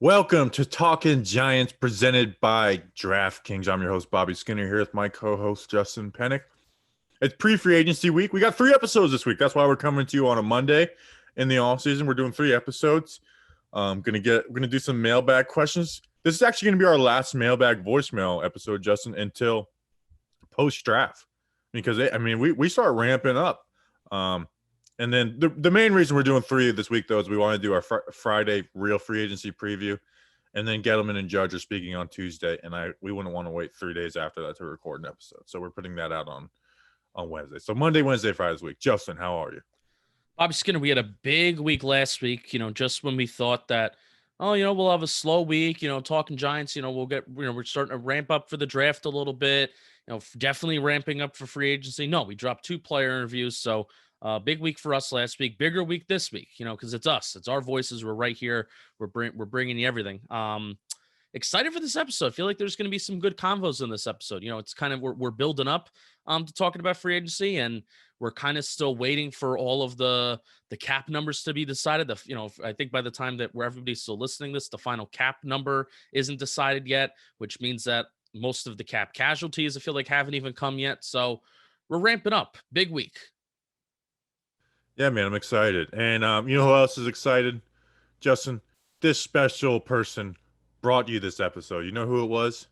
Welcome to Talking Giants presented by DraftKings. I'm your host, Bobby Skinner, here with my co-host, Justin Pennick. It's pre-free agency week. We got 3 episodes this week. That's why we're coming to you on a Monday in the off season. We're doing 3 episodes. We're gonna do some mailbag questions. This is actually gonna be our last mailbag voicemail episode, Justin, until post-draft. Because we start ramping up. And then the main reason we're doing 3 this week, though, is we want to do our Friday real free agency preview. And then Gettleman and Judge are speaking on Tuesday. And we wouldn't want to wait 3 days after that to record an episode. So we're putting that out on Wednesday. So Monday, Wednesday, Friday this week. Justin, how are you? Bobby Skinner, we had a big week last week, just when we thought that, we'll have a slow week, talking Giants, we're starting to ramp up for the draft a little bit, definitely ramping up for free agency. No, we dropped 2 player interviews. So big week for us last week, bigger week this week, because it's us, it's our voices. We're right here. We're bringing you everything. Excited for this episode. I feel like there's going to be some good convos in this episode. It's kind of, we're building up to talking about free agency, and we're kind of still waiting for all of the cap numbers to be decided. I think by the time that where everybody's still listening to this, the final cap number isn't decided yet, which means that most of the cap casualties, I feel like, haven't even come yet. So we're ramping up. Big week. Yeah, man, I'm excited. And you know who else is excited? Justin, this special person brought you this episode. You know who it was?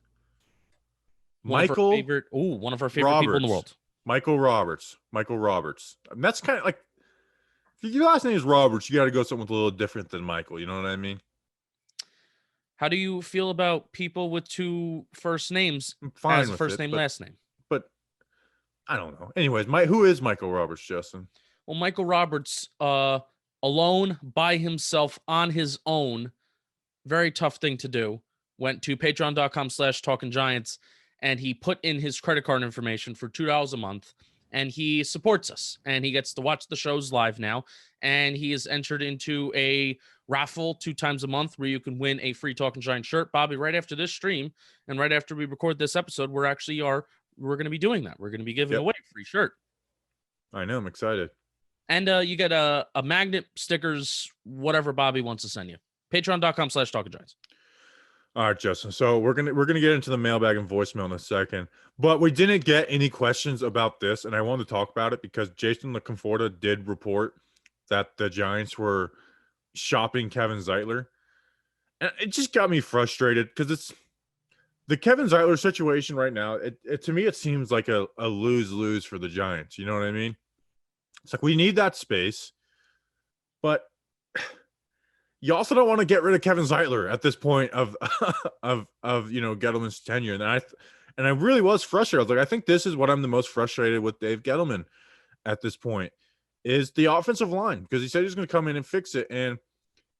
One of our Michael favorite people in the world. Michael Roberts. And that's kind of like, if your last name is Roberts, you got to go something with a little different than Michael. You know what I mean? How do you feel about people with 2 first names I'm fine as with first it, name, last name? but I don't know. Anyways, who is Michael Roberts, Justin? Well, Michael Roberts, alone by himself on his own, very tough thing to do. Went to patreon.com/talking giants, and he put in his credit card information for $2 a month, and he supports us, and he gets to watch the shows live now. And he is entered into a raffle 2 times a month where you can win a free Talking Giant shirt. Bobby, right after this stream and right after we record this episode, we're going to be doing that. We're going to be giving away a free shirt. I know. I'm excited. And you get a magnet, stickers, whatever Bobby wants to send you. Patreon.com/talking giants. All right, Justin. So we're gonna get into the mailbag and voicemail in a second, but we didn't get any questions about this, and I wanted to talk about it because Jason LaConforta did report that the Giants were shopping Kevin Zeitler, and it just got me frustrated because it's the Kevin Zeitler situation right now. To me, it seems like a lose-lose for the Giants. You know what I mean? It's like we need that space, but you also don't want to get rid of Kevin Zeitler at this point of Gettleman's tenure. And I really was frustrated. I was like, I think this is what I'm the most frustrated with Dave Gettleman at this point is the offensive line, because he said he's going to come in and fix it. And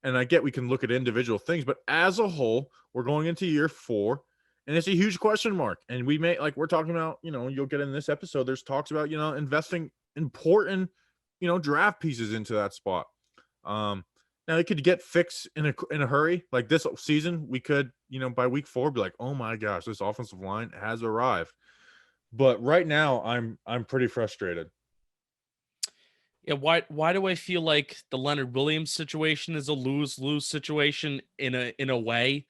I get we can look at individual things, but as a whole, we're going into year 4, and it's a huge question mark. And we're talking about, you'll get in this episode, there's talks about, investing important, draft pieces into that spot. Now it could get fixed in a hurry. Like this season, we could, by week 4 be like, oh my gosh, this offensive line has arrived. But right now I'm pretty frustrated. Yeah, why do I feel like the Leonard Williams situation is a lose-lose situation in a way?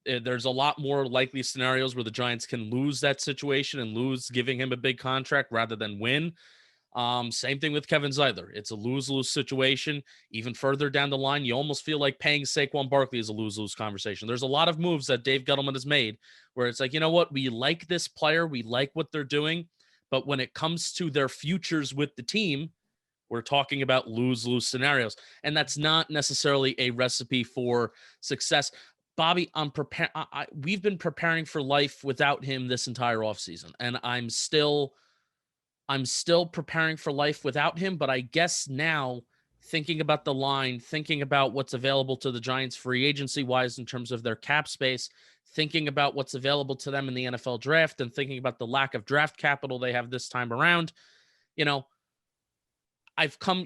There's a lot more likely scenarios where the Giants can lose that situation and lose giving him a big contract rather than win. Same thing with Kevin Zeitler. It's a lose-lose situation. Even further down the line, you almost feel like paying Saquon Barkley is a lose-lose conversation. There's a lot of moves that Dave Gettleman has made where it's like, you know what? We like this player. We like what they're doing. But when it comes to their futures with the team, we're talking about lose-lose scenarios. And that's not necessarily a recipe for success. Bobby, we've been preparing for life without him this entire offseason. And I'm still preparing for life without him, but I guess now thinking about the line, thinking about what's available to the Giants free agency wise in terms of their cap space, thinking about what's available to them in the NFL draft, and thinking about the lack of draft capital they have this time around,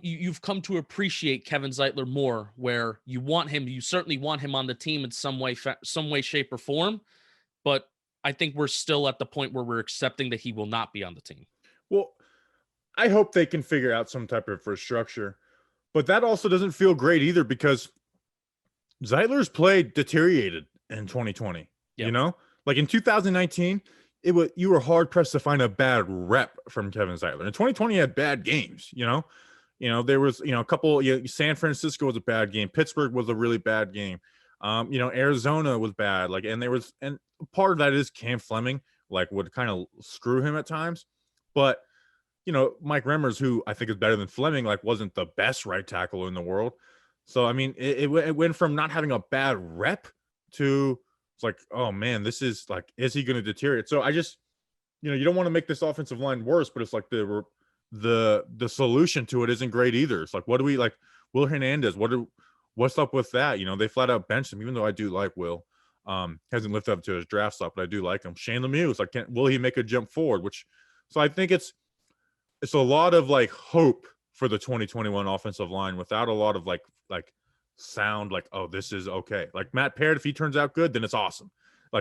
you've come to appreciate Kevin Zeitler more, where you certainly want him on the team in some way, shape, or form, but I think we're still at the point where we're accepting that he will not be on the team. Well, I hope they can figure out some type of structure, but that also doesn't feel great either, because Zeitler's play deteriorated in 2020. Yep. You know, like in 2019, you were hard pressed to find a bad rep from Kevin Zeitler. In 2020, he had bad games. There was a couple. San Francisco was a bad game. Pittsburgh was a really bad game. Arizona was bad. And part of that is Cam Fleming would kind of screw him at times, but Mike Remmers, who I think is better than Fleming, wasn't the best right tackle in the world. So I mean, it went from not having a bad rep to it's like, oh man, this is is he going to deteriorate? So I just, you don't want to make this offensive line worse, but it's like the solution to it isn't great either. It's like, what do we Will Hernandez? What's up with that? They flat out benched him, even though I do like Will. Hasn't lived up to his draft stock, but I do like him. Shane Lemieux is will he make a jump forward? So I think it's a lot of hope for the 2021 offensive line without a lot of sound oh, this is okay. Matt Parrott, if he turns out good, then it's awesome.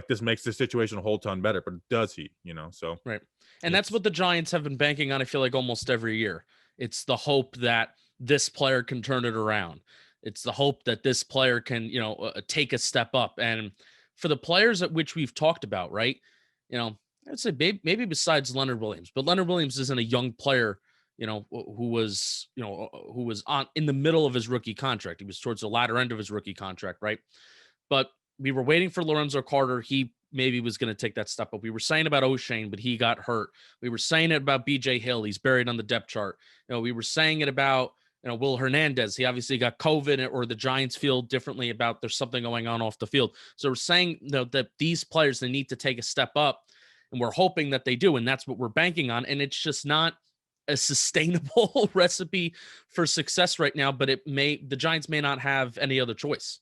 This makes the situation a whole ton better, but does he? So right. And that's what the Giants have been banking on, I feel like, almost every year. It's the hope that this player can turn it around. It's the hope that this player can, take a step up. And for the players at which we've talked about, right, I'd say maybe besides Leonard Williams, but Leonard Williams isn't a young player, who was on in the middle of his rookie contract. He was towards the latter end of his rookie contract, right? But we were waiting for Lorenzo Carter. He maybe was going to take that step up. We were saying about O'Shane, but he got hurt. We were saying it about BJ Hill. He's buried on the depth chart. We were saying it about, Will Hernandez. He obviously got COVID, or the Giants feel differently about there's something going on off the field. So we're saying that these players, they need to take a step up, and we're hoping that they do. And that's what we're banking on. And it's just not a sustainable recipe for success right now, but the Giants may not have any other choice.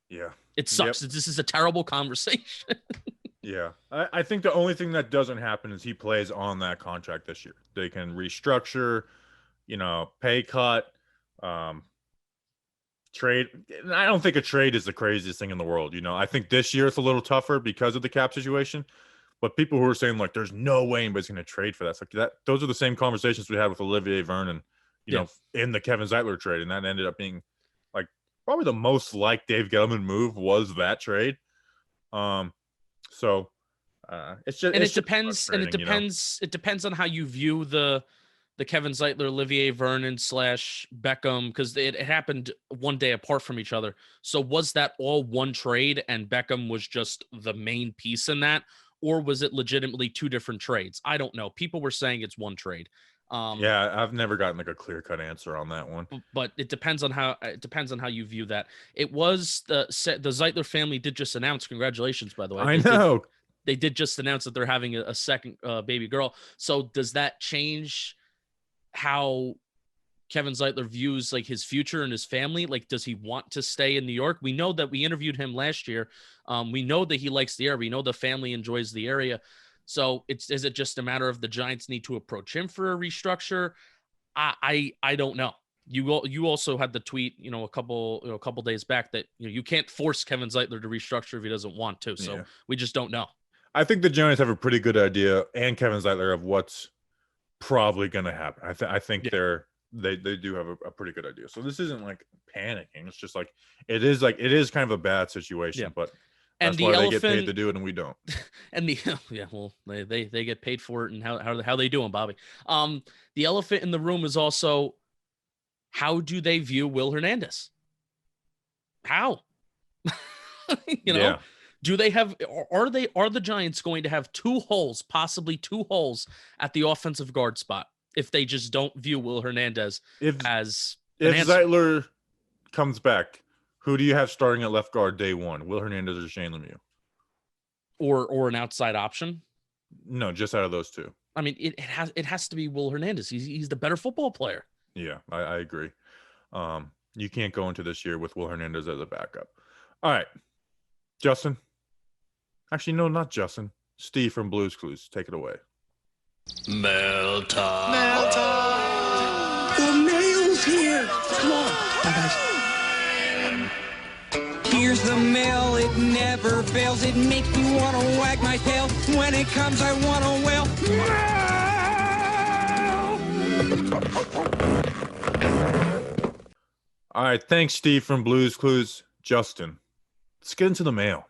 Yeah. It sucks. Yep. This is a terrible conversation. Yeah. I think the only thing that doesn't happen is he plays on that contract this year. They can restructure, pay cut, trade. I don't think a trade is the craziest thing in the world. I think this year it's a little tougher because of the cap situation. But people who are saying there's no way anybody's going to trade for that, it's those are the same conversations we had with Olivier Vernon, in the Kevin Zeitler trade, and that ended up being probably the most Dave Gettleman move was that trade. So it's just, and it depends, it depends on how you view the Kevin Zeitler, Olivier Vernon / Beckham, because it happened one day apart from each other. So was that all one trade and Beckham was just the main piece in that? Or was it legitimately two different trades? I don't know. People were saying it's one trade. Yeah, I've never gotten a clear-cut answer on that one. But it depends on how you view that. It was the Zeitler family did just announce. Congratulations, by the way. I know. They did just announce that they're having a second baby girl. So does that change how Kevin Zeitler views his future and his family? Does he want to stay in New York? We know that we interviewed him last year. We know that he likes the area. We know the family enjoys the area. So is it just a matter of the Giants need to approach him for a restructure? I don't know. You also had the tweet, a couple days back that you can't force Kevin Zeitler to restructure if he doesn't want to. So we just don't know. I think the Giants have a pretty good idea, and Kevin Zeitler, of what's probably going to happen. I think they do have a pretty good idea. So this isn't panicking. It's just it is kind of a bad situation, but that's why they get paid to do it and we don't. And they get paid for it, and how they doing, Bobby? The elephant in the room is also, how do they view Will Hernandez? How? Do they have, are the Giants going to have possibly two holes at the offensive guard spot if they just don't view Will Hernandez as an answer? Zeitler comes back, who do you have starting at left guard day one? Will Hernandez or Shane Lemieux? Or an outside option? No, just out of those two. I mean, it has to be Will Hernandez. He's the better football player. Yeah, I agree. You can't go into this year with Will Hernandez as a backup. All right, Justin. Actually, no, not Justin. Steve from Blues Clues. Take it away. Mail time. The mail's here. Come on. Bye, guys. Here's the mail. It never fails. It makes me want to wag my tail. When it comes, I want to wail. All right. Thanks, Steve from Blues Clues. Justin, let's get into the mail.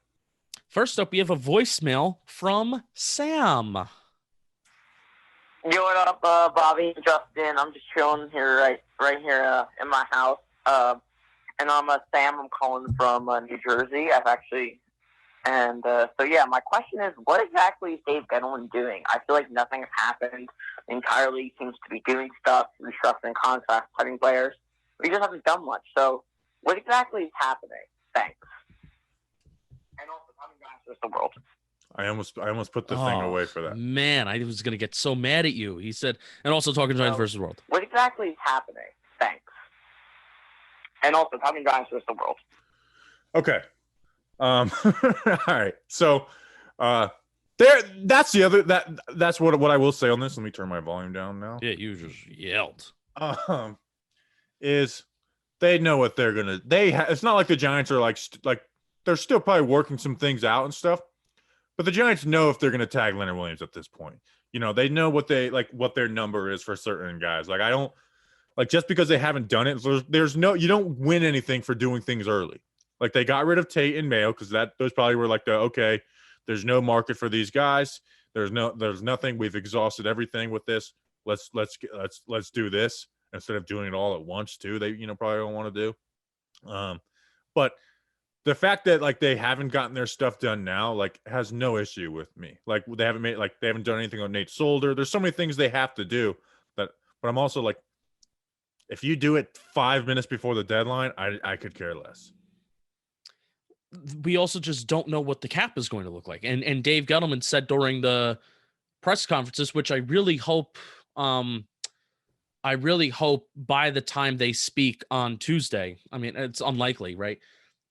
First up, we have a voicemail from Sam. Yo, what up, Bobby and Justin? I'm just chilling here, right here in my house. And I'm Sam. I'm calling from New Jersey. So yeah, my question is, what exactly is Dave Gettleman doing? I feel like nothing has happened. The entire league seems to be doing stuff, restructuring contracts, cutting players. But he just hasn't done much. So what exactly is happening? Thanks. And also, coming back to the world. I almost put the thing away for that. Man, I was going to get so mad at you. He said, and also talking Giants versus world. What exactly is happening? Thanks. And also, talking Giants versus the world. Okay. All right. So, that's what I will say on this. Let me turn my volume down now. Yeah, you just yelled. Is they know what they're gonna. It's not like the Giants are like they're still probably working some things out and stuff, but the Giants know if they're gonna tag Leonard Williams at this point. You know, they know what their number is for certain guys. Like I don't like just because they haven't done it. You don't win anything for doing things early. Like they got rid of Tate and Mayo because those probably were like there's no market for these guys. There's nothing. We've exhausted everything with this. Let's do this instead of doing it all at once too. They probably don't want to do. But the fact that like they haven't gotten their stuff done now like has no issue with me. Like they haven't done anything on Nate Solder. There's so many things they have to do but I'm also like, if you do it 5 minutes before the deadline, I could care less. We also just don't know what the cap is going to look like. And Dave Gettleman said during the press conferences, which I really hope by the time they speak on Tuesday, I mean, it's unlikely, right?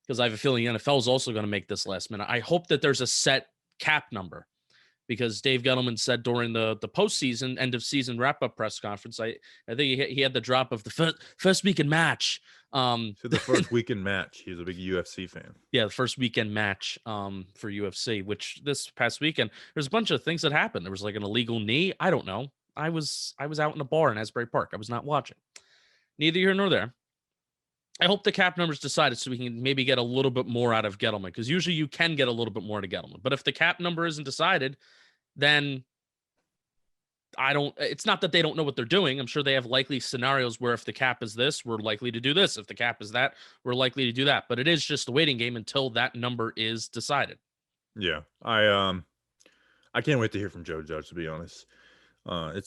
Because I have a feeling the NFL is also going to make this last minute. I hope that there's a set cap number because Dave Gettleman said during the postseason, end of season wrap-up press conference, I think he had the drop of the first weekend match. So the first weekend match. He's a big UFC fan. Yeah, the first weekend match for UFC, which this past weekend, there's a bunch of things that happened. There was like an illegal knee. I don't know. I was out in a bar in Asbury Park. I was not watching. Neither here nor there. I hope the cap number's decided so we can maybe get a little bit more out of Gettleman, because usually you can get a little bit more out of Gettleman. But if the cap number isn't decided, then it's not that they don't know what they're doing. I'm sure they have likely scenarios where if the cap is this, we're likely to do this. If the cap is that, we're likely to do that. But it is just a waiting game until that number is decided. Yeah. I can't wait to hear from Joe Judge, to be honest. I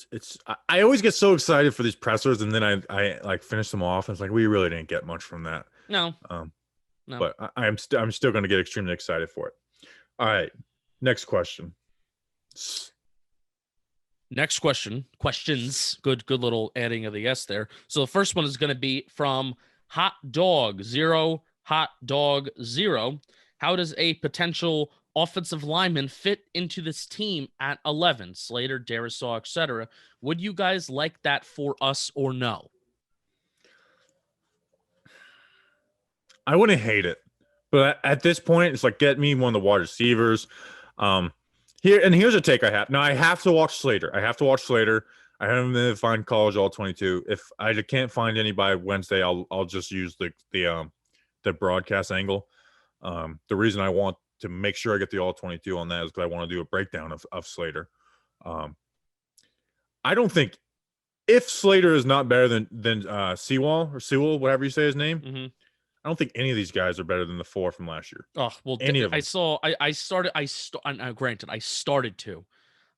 always get so excited for these pressers, and then I like finish them off, and it's like we really didn't get much from that. No. But I'm still going to get extremely excited for it. All right, next question. Next questions. Good little adding of the S there. So the first one is going to be from Hot Dog 0. How does a potential offensive lineman fit into this team at 11? Slater, Darisaw, etc. Would you guys like that for us or no? I wouldn't hate it, but at this point, it's like get me one of the wide receivers. Here's a take I have. Now I have to watch Slater. I haven't been able to find college all 22. If I can't find any by Wednesday, I'll just use the broadcast angle. The reason I want to make sure I get the all 22 on that is because I want to do a breakdown of Slater. I don't think if Slater is not better than Sewell, whatever you say his name. Mm-hmm. I don't think any of these guys are better than the 4 from last year. Oh, well, any of them. I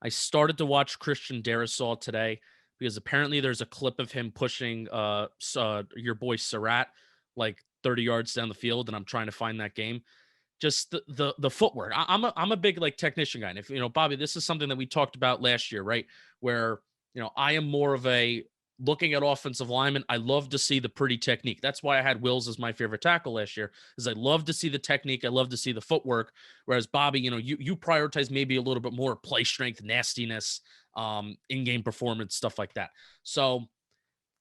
started to watch Christian Darisaw today because apparently there's a clip of him pushing your boy Surratt like 30 yards down the field, and I'm trying to find that game. Just the footwork. I'm a big like technician guy. And if Bobby, this is something that we talked about last year, right? Where I am more of a looking at offensive linemen. I love to see the pretty technique. That's why I had Wills as my favorite tackle last year, is I love to see the technique. I love to see the footwork. Whereas Bobby, you prioritize maybe a little bit more play strength, nastiness, in-game performance, stuff like that. So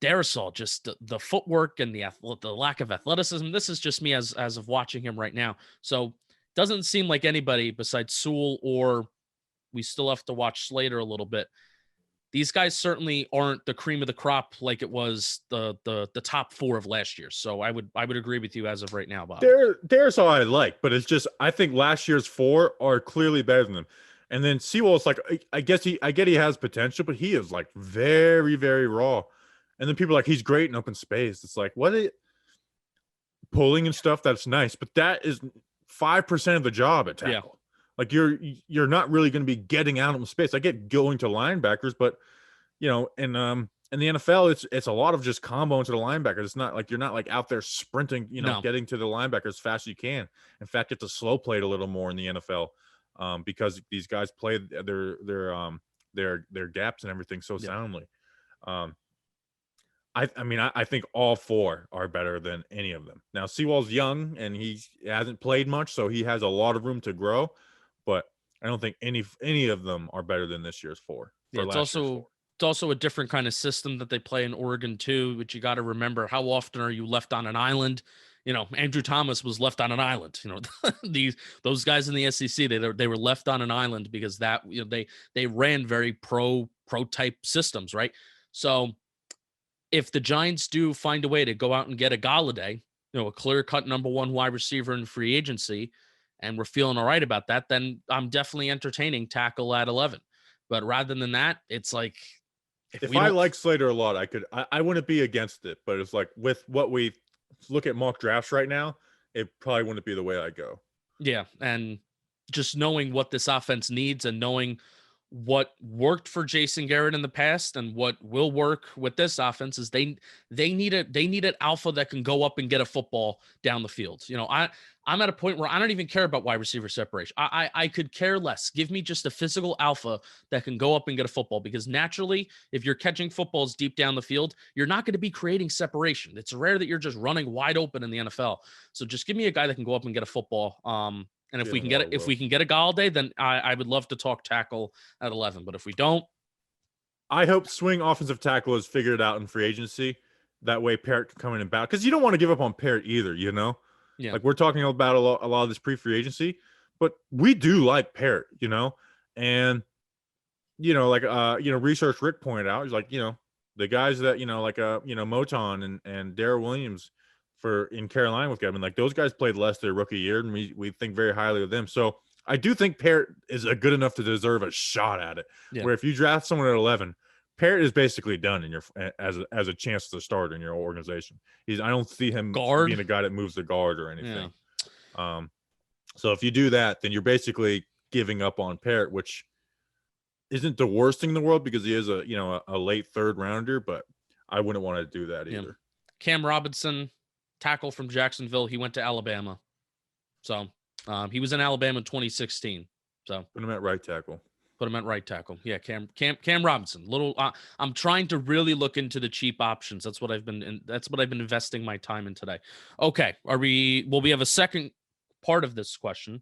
Darisaw, just the footwork and the lack of athleticism. This is just me as of watching him right now. So doesn't seem like anybody besides Sewell, or we still have to watch Slater a little bit. these guys certainly aren't the cream of the crop like it was the top 4 of last year. So I would agree with you as of right now, Bob. There's all I like, but it's just I think last year's 4 are clearly better than them. And then Sewell's like I get he has potential, but he is like very, very raw. And then people are like he's great in open space. It's like pulling and stuff, that's nice, but that is 5% of the job at tackle. Yeah. Like you're not really going to be getting out of space. I get going to linebackers, but in the NFL, it's a lot of just combo into the linebackers. It's not like you're not like out there sprinting, getting to the linebacker as fast as you can. In fact, it's a slow play a little more in the NFL because these guys play their gaps and everything so soundly. I think all 4 are better than any of them. Now, Sewell's young and he hasn't played much, so he has a lot of room to grow. But I don't think any of them are better than this year's 4. Yeah, it's also a different kind of system that they play in Oregon too. But you got to remember, how often are you left on an island? Andrew Thomas was left on an island. Those guys in the SEC, they were left on an island because that they ran very pro type systems, right? So if the Giants do find a way to go out and get a Galladay, a clear-cut number 1 wide receiver in free agency, and we're feeling all right about that, then I'm definitely entertaining tackle at 11. But rather than that, it's like if I like Slater a lot, I wouldn't be against it, but it's like with what we look at mock drafts right now, it probably wouldn't be the way I go. Yeah, and just knowing what this offense needs and knowing what worked for Jason Garrett in the past and what will work with this offense is they need an alpha that can go up and get a football down the field. I'm at a point where I don't even care about wide receiver separation. I could care less. Give me just a physical alpha that can go up and get a football, because naturally, if you're catching footballs deep down the field, you're not going to be creating separation. It's rare that you're just running wide open in the NFL. So just give me a guy that can go up and get a football. And if we can get a Galladay, then I would love to talk tackle at 11. But if we don't, I hope swing offensive tackle has figured it out in free agency. That way Parrott can come in and bounce, because you don't want to give up on Parrott either, Yeah. Like we're talking about a lot of this pre-free agency, but we do like Parrott, and research Rick pointed out, he's like, the guys that Moton and Darrell Williams in Carolina with Kevin, like those guys played less their rookie year, and we think very highly of them. So I do think Parrott is good enough to deserve a shot at it. Yeah. Where if you draft someone at 11, Parrott is basically done in your as a chance to start in your organization. I don't see him being a guy that moves the guard or anything. Yeah. So if you do that, then you're basically giving up on Parrott, which isn't the worst thing in the world because he is a late 3rd rounder, but I wouldn't want to do that either. Yeah. Cam Robinson, tackle from Jacksonville. He went to Alabama. So he was in Alabama in 2016. So put him at right tackle. Yeah, Cam Robinson. I'm trying to really look into the cheap options. That's what I've been investing my time in today. Okay, we have a second part of this question,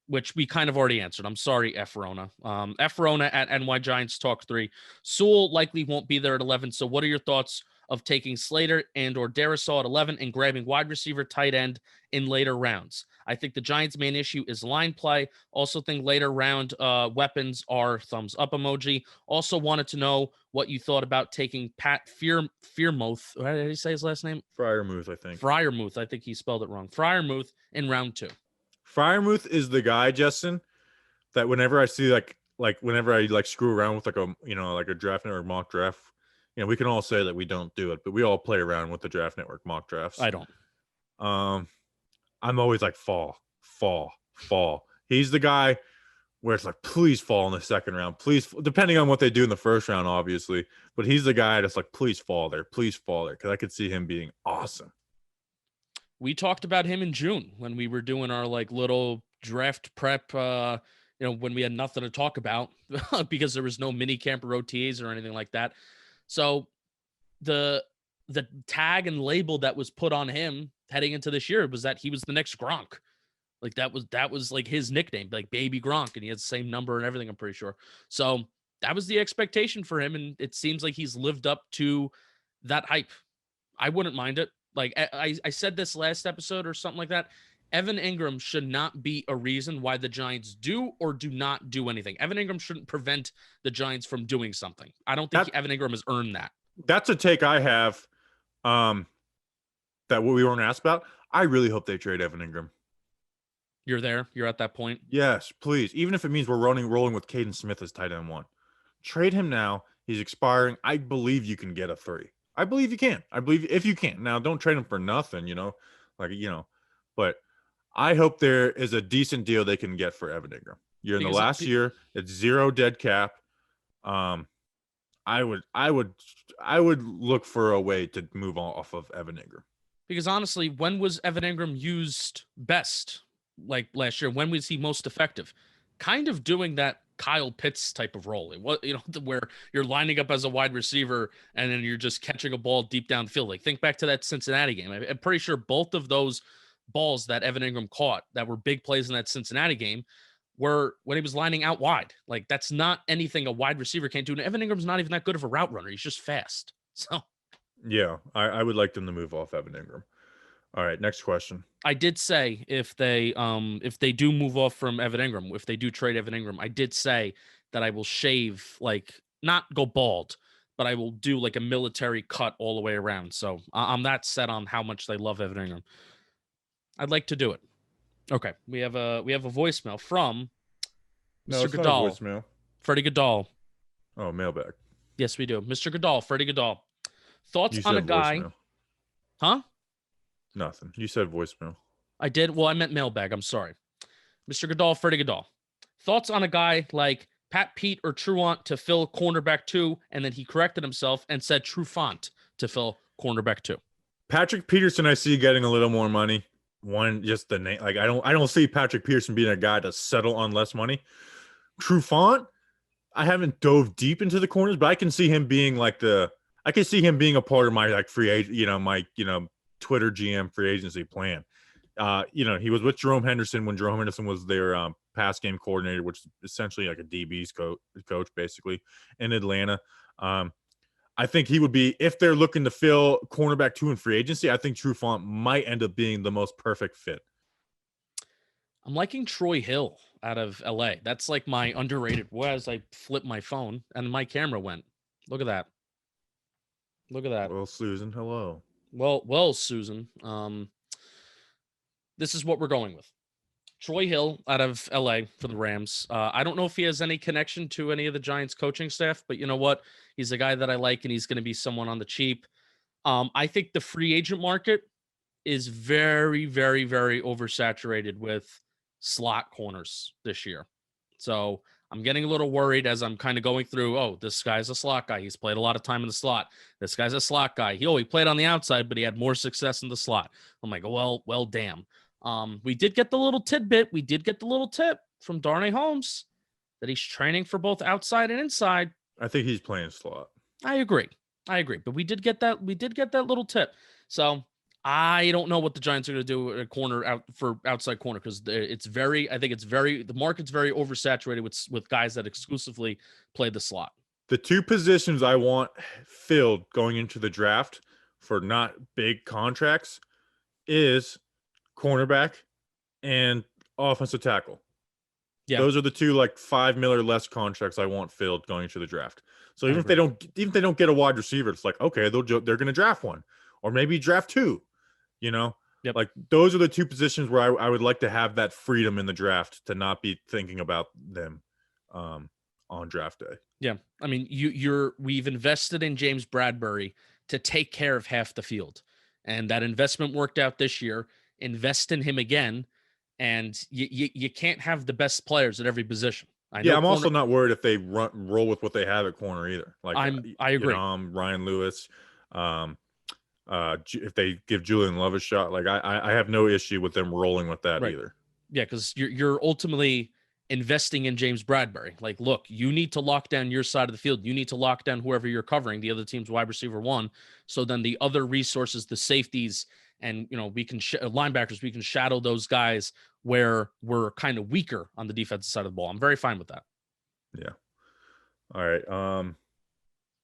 which we kind of already answered. I'm sorry, Efrona. Efrona at NY Giants Talk 3. Sewell likely won't be there at 11. So what are your thoughts of taking Slater and or Darisaw at 11 and grabbing wide receiver, tight end in later rounds? I think the Giants' main issue is line play. Also think later round weapons are thumbs up emoji. Also wanted to know what you thought about taking Pat Freiermuth. How did he say his last name? Freiermuth, I think. Freiermuth. I think he spelled it wrong. Freiermuth in round 2. Freiermuth is the guy, Justin, that whenever I see whenever I screw around with a draft network mock draft, we can all say that we don't do it, but we all play around with the draft network mock drafts. I don't. I'm always like fall. He's the guy where it's like, please fall in the 2nd round, please, depending on what they do in the 1st round, obviously. But he's the guy that's like, please fall there, because I could see him being awesome. We talked about him in June when we were doing our little draft prep. When we had nothing to talk about because there was no mini camp or OTAs or anything like that. So the tag and label that was put on him heading into this year was that he was the next Gronk. Like that was like his nickname, like Baby Gronk, and he has the same number and everything, I'm pretty sure. So that was the expectation for him, and it seems like he's lived up to that hype. I wouldn't mind it. Like I said this last episode or something like that. Evan Ingram should not be a reason why the Giants do or do not do anything. Evan Ingram shouldn't prevent the Giants from doing something. I don't think Evan Ingram has earned that. That's a take I have that we weren't asked about. I really hope they trade Evan Ingram. You're there? You're at that point? Yes, please. Even if it means we're rolling with Caden Smith as tight end 1. Trade him now. He's expiring. I believe you can get a 3. I believe you can. I believe if you can. Now, don't trade him for nothing, but I hope there is a decent deal they can get for Evan Ingram. You're in the last year. It's 0 dead cap. I would look for a way to move off of Evan Ingram. Because honestly, when was Evan Ingram used best? Like last year, when was he most effective? Kind of doing that Kyle Pitts type of role. It was, where you're lining up as a wide receiver and then you're just catching a ball deep downfield. Like think back to that Cincinnati game. I'm pretty sure both of those balls that Evan Ingram caught that were big plays in that Cincinnati game were when he was lining out wide. Like that's not anything a wide receiver can't do. And Evan Ingram's not even that good of a route runner. He's just fast. So yeah, I would like them to move off Evan Ingram. All right, next question. I did say if they do move off from Evan Ingram, if they do trade Evan Ingram, I did say that I will shave, like not go bald, but I will do like a military cut all the way around. So I'm that set on how much they love Evan Ingram. I'd like to do it. Okay, we have a voicemail from Mr. Goodall. Voicemail. Freddie Goodall. Oh, mailbag. Yes, we do. Mr. Goodall, Freddie Goodall. Thoughts on a guy? Voicemail. Huh? Nothing. You said voicemail. I did. Well, I meant mailbag. I'm sorry. Mr. Goodall, Freddie Goodall. Thoughts on a guy like Pat Pete or Truant to fill cornerback 2, and then he corrected himself and said Trufant to fill cornerback 2. Patrick Peterson, I see getting a little more money. One, just the name. Like I don't see Patrick Peterson being a guy to settle on less money. Trufant, I haven't dove deep into the corners, but I can see him being I can see him being a part of my free agent, my Twitter GM free agency plan. He was with Jerome Henderson when Jerome Henderson was their pass game coordinator, which is essentially like a DB's coach basically in Atlanta. I think he would be, if they're looking to fill cornerback 2 in free agency, I think Trufant might end up being the most perfect fit. I'm liking Troy Hill out of LA. That's like my underrated. As I flipped my phone and my camera went. Look at that. Look at that. Well, Susan, hello. Well, Susan. This is what we're going with. Troy Hill out of LA for the Rams. I don't know if he has any connection to any of the Giants coaching staff, but you know what? He's a guy that I like, and he's going to be someone on the cheap. I think the free agent market is very, very, very oversaturated with slot corners this year. So I'm getting a little worried as I'm kind of going through, oh, this guy's a slot guy. He's played a lot of time in the slot. This guy's a slot guy. He played on the outside, but he had more success in the slot. I'm like, well, damn. We did get the little tidbit. We did get the little tip from Darnay Holmes that he's training for both outside and inside. I think he's playing slot. I agree. But we did get that. We did get that little tip. So I don't know what the Giants are going to do at a corner out for outside corner because the market's very oversaturated with guys that exclusively play the slot. The 2 positions I want filled going into the draft for not big contracts is cornerback and offensive tackle. Yeah. Those are the 2 like $5 million or less contracts I want filled going into the draft. So even if they don't get a wide receiver, it's like, okay, they're going to draft one or maybe draft 2, Yep. Like those are the 2 positions where I would like to have that freedom in the draft to not be thinking about them on draft day. Yeah. I mean, we've invested in James Bradbury to take care of half the field, and that investment worked out this year. Invest in him again, and you can't have the best players at every position. I'm also not worried if they roll with what they have at corner either. Like I agree. Ryan Lewis, if they give Julian Love a shot, like I have no issue with them rolling with that either. Yeah, because you're ultimately investing in James Bradbury. Like, look, you need to lock down your side of the field. You need to lock down whoever you're covering, the other team's wide receiver 1. So then the other resources, the safeties, and we can linebackers, we can shadow those guys where we're kind of weaker on the defensive side of the ball. I'm very fine with that. Yeah. All right.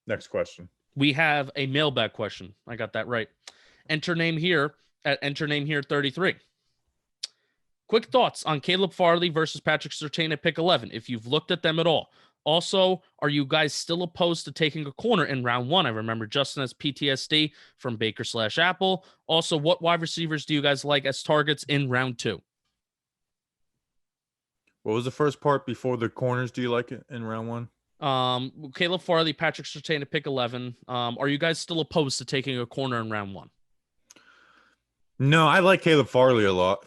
Next question. We have a mailbag question. I got that right. Enter name here at enter name here 33. Quick thoughts on Caleb Farley versus Patrick Surtain at pick 11, if you've looked at them at all. Also, are you guys still opposed to taking a corner in round 1? I remember Justin has PTSD from Baker/Apple. Also, what wide receivers do you guys like as targets in round 2? What was the first part before the corners? Do you like it in round 1? Caleb Farley, Patrick Surtain at pick 11. Are you guys still opposed to taking a corner in round 1? No, I like Caleb Farley a lot.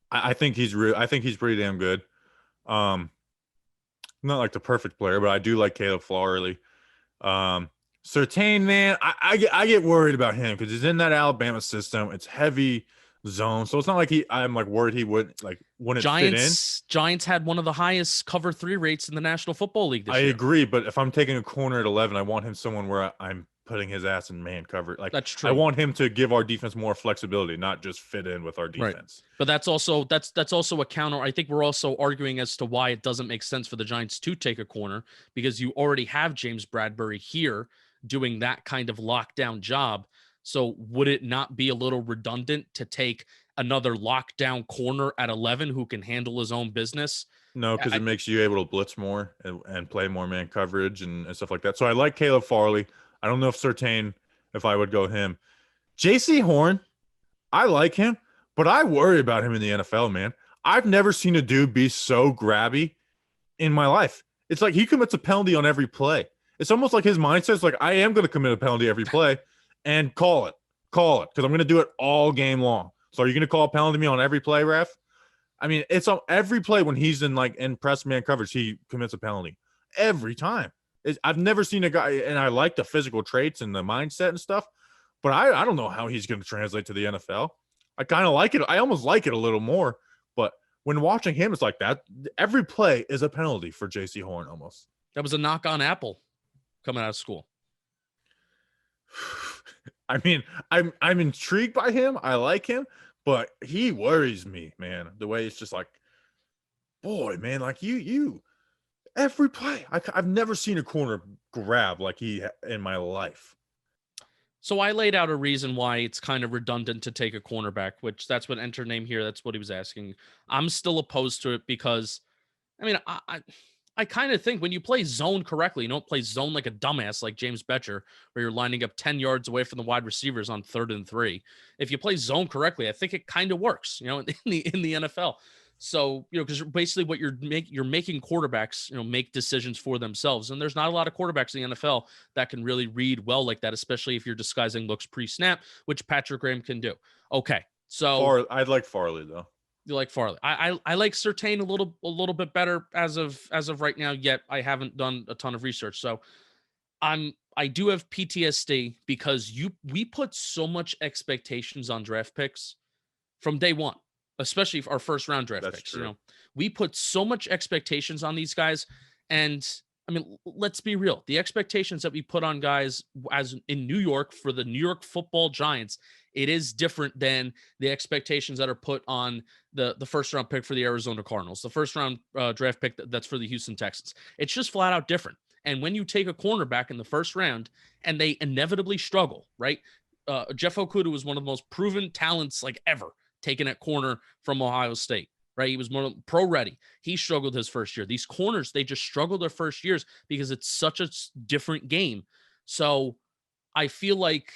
I think he's pretty damn good. Not like the perfect player, but I do like Caleb Farley. Surtain, man, I get worried about him because he's in that Alabama system. It's heavy zone, so it's not like I'm like worried he wouldn't fit in. Giants had one of the highest cover 3 rates in the National Football League this year. I agree, but if I'm taking a corner at 11, I want him someone where I'm putting his ass in man cover. Like, that's true. I want him to give our defense more flexibility, not just fit in with our defense. Right. But that's also a counter. I think we're also arguing as to why it doesn't make sense for the Giants to take a corner, because you already have James Bradbury here doing that kind of lockdown job. So would it not be a little redundant to take another lockdown corner at 11 who can handle his own business? No, because it makes you able to blitz more and play more man coverage and stuff like that. So I like Caleb Farley. I don't know if Surtain, if I would go him. J.C. Horn, I like him, but I worry about him in the NFL, man. I've never seen a dude be so grabby in my life. It's like he commits a penalty on every play. It's almost like his mindset is like, I am going to commit a penalty every play and call it, because I'm going to do it all game long. So are you going to call a penalty to me on every play, ref? I mean, it's on every play when he's in press man coverage, he commits a penalty every time. I've never seen a guy, and I like the physical traits and the mindset and stuff, but I don't know how he's going to translate to the NFL. I kind of like it. I almost like it a little more, but when watching him, it's like that. Every play is a penalty for J.C. Horn almost. That was a knock on Apple coming out of school. I mean, I'm intrigued by him. I like him, but he worries me, man. The way it's just like, boy, man, like you every play. I've never seen a corner grab like he in my life. So I laid out a reason why it's kind of redundant to take a cornerback, which that's what enter name here. That's what he was asking. I'm still opposed to it because, I mean, I kind of think when you play zone correctly, you don't play zone like a dumbass like James Betcher, where you're lining up 10 yards away from the wide receivers on 3rd and 3. If you play zone correctly, I think it kind of works, in the NFL. So, because basically what you're making quarterbacks, make decisions for themselves. And there's not a lot of quarterbacks in the NFL that can really read well like that, especially if you're disguising looks pre-snap, which Patrick Graham can do. Okay. So I'd like Farley though. You like Farley. I like Surtain a little bit better as of right now, yet I haven't done a ton of research. So I do have PTSD because we put so much expectations on draft picks from day one, especially our first round draft picks. True. We put so much expectations on these guys. And I mean, let's be real. The expectations that we put on guys as in New York for the New York Football Giants, it is different than the expectations that are put on the first round pick for the Arizona Cardinals, the first round draft pick that's for the Houston Texans. It's just flat out different. And when you take a cornerback in the first round and they inevitably struggle, right? Jeff Okudah was one of the most proven talents like ever taken at corner from Ohio State, right? He was more pro ready. He struggled his first year. These corners, they just struggled their first years because it's such a different game. So I feel like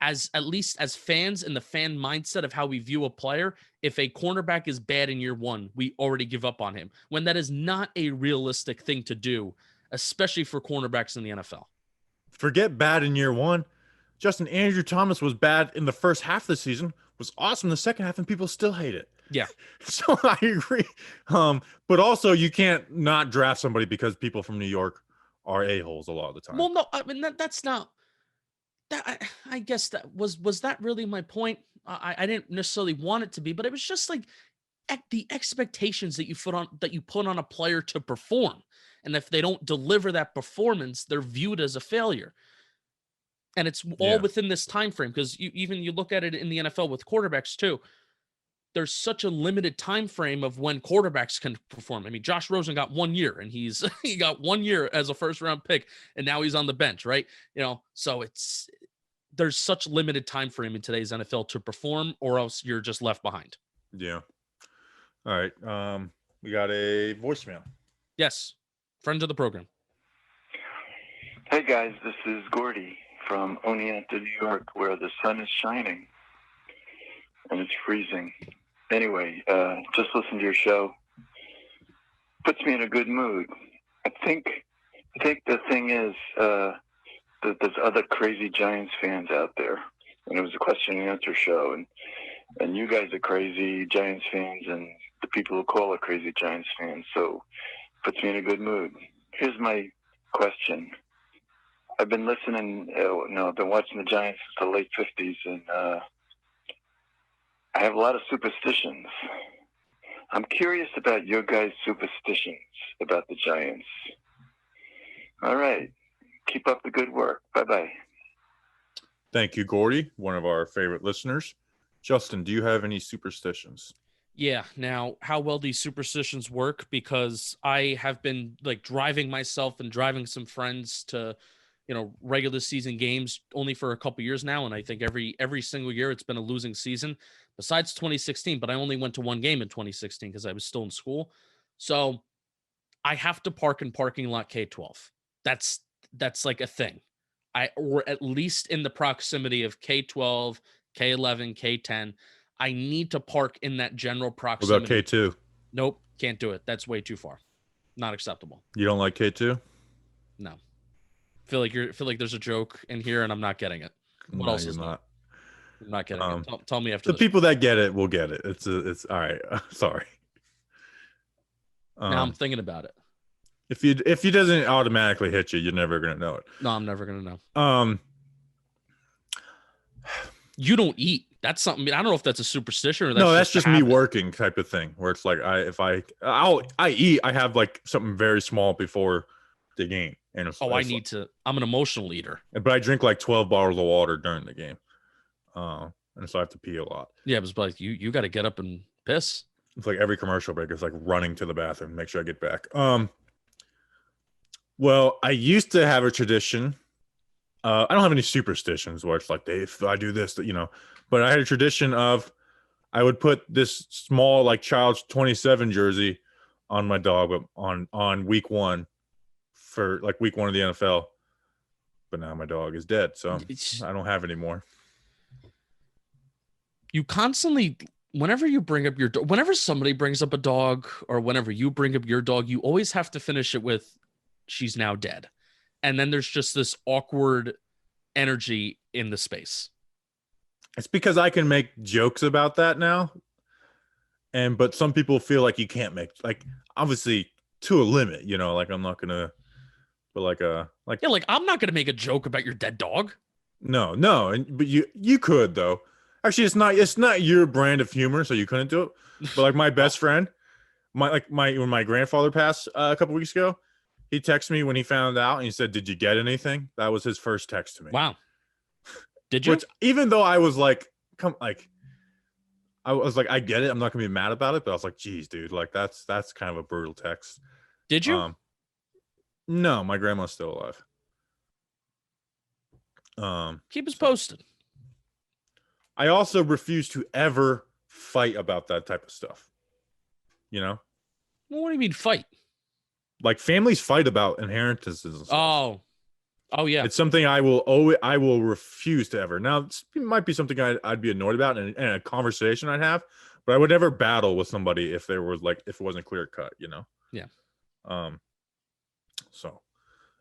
at least as fans and the fan mindset of how we view a player, if a cornerback is bad in year 1, we already give up on him, when that is not a realistic thing to do, especially for cornerbacks in the NFL. Forget bad in year 1. Justin, Andrew Thomas was bad in the first half of the season, was awesome in the second half, and people still hate it. Yeah. So I agree. But also you can't not draft somebody because people from New York are a-holes a lot of the time. Well, no, I mean, that's not that. I guess that was that really my point. I didn't necessarily want it to be, but it was just like the expectations that you put on a player to perform. And if they don't deliver that performance, they're viewed as a failure. And it's all within this time frame, because you look at it in the NFL with quarterbacks too. There's such a limited time frame of when quarterbacks can perform. I mean, Josh Rosen got 1 year, and he got 1 year as a first round pick, and now he's on the bench, right? So there's such limited time frame in today's NFL to perform, or else you're just left behind. Yeah. All right. We got a voicemail. Yes. Friend of the program. Hey guys, this is Gordy from Oneonta, New York, where the sun is shining and it's freezing. Anyway, just listen to your show. Puts me in a good mood. I think the thing is that there's other crazy Giants fans out there, and it was a question and answer show, and you guys are crazy Giants fans, and the people who call are crazy Giants fans. So puts me in a good mood. Here's my question. I've been listening, I've been watching the Giants since the late 50s, and I have a lot of superstitions. I'm curious about your guys' superstitions about the Giants. All right. Keep up the good work. Bye-bye. Thank you, Gordy, one of our favorite listeners. Justin, do you have any superstitions? Yeah. Now, how well these superstitions work, because I have been like driving myself and driving some friends to, regular season games only for a couple years now. And I think every single year it's been a losing season besides 2016, but I only went to one game in 2016 because I was still in school. So I have to park in parking lot K-12. That's like a thing. Or at least in the proximity of K-12, K-11, K-10. I need to park in that general proximity. What about K2? Nope, can't do it. That's way too far. Not acceptable. You don't like K2? No. Feel like there's a joke in here and I'm not getting it. What No, else you're is not? I'm not getting it. Tell me after the this. people that get it will get it. It's all right. Sorry. Now I'm thinking about it. If he doesn't automatically hit you, you're never gonna know it. No, I'm never gonna know. You don't eat. That's something. I don't know if that's a superstition or that's just me working type of thing. Where it's like I eat. I have like something very small before the game. And I'm an emotional eater. But I drink like 12 bottles of water during the game. And so I have to pee a lot. Yeah, it was like you got to get up and piss. It's like every commercial break. It's like running to the bathroom, make sure I get back. Well, I used to have a tradition. I don't have any superstitions where it's like if I do this, but I had a tradition of I would put this small like child's 27 jersey on my dog on week one for like week one of the NFL. But now my dog is dead, so I don't have any more. You constantly, whenever you bring up whenever somebody brings up a dog or whenever you bring up your dog, you always have to finish it with, she's now dead. And then there's just this awkward energy in the space. It's because I can make jokes about that now. But some people feel like you can't make, like, obviously to a limit, like I'm not going to, but I'm not going to make a joke about your dead dog. No. But you could though. Actually, it's not your brand of humor, so you couldn't do it. But like my best friend, when my grandfather passed a couple weeks ago, he texted me when he found out and he said, "Did you get anything?" That was his first text to me. Wow. Did you? Which, even though I was like, I get it. I'm not gonna be mad about it, but I was like, geez, dude, like that's kind of a brutal text. Did you? No, my grandma's still alive. Keep us posted. I also refuse to ever fight about that type of stuff. Well, what do you mean fight? Like families fight about inheritances and stuff. Oh yeah. It's something I will refuse to ever. Now, it might be something I'd be annoyed about and a conversation I'd have, but I would never battle with somebody if it wasn't clear cut, Yeah. So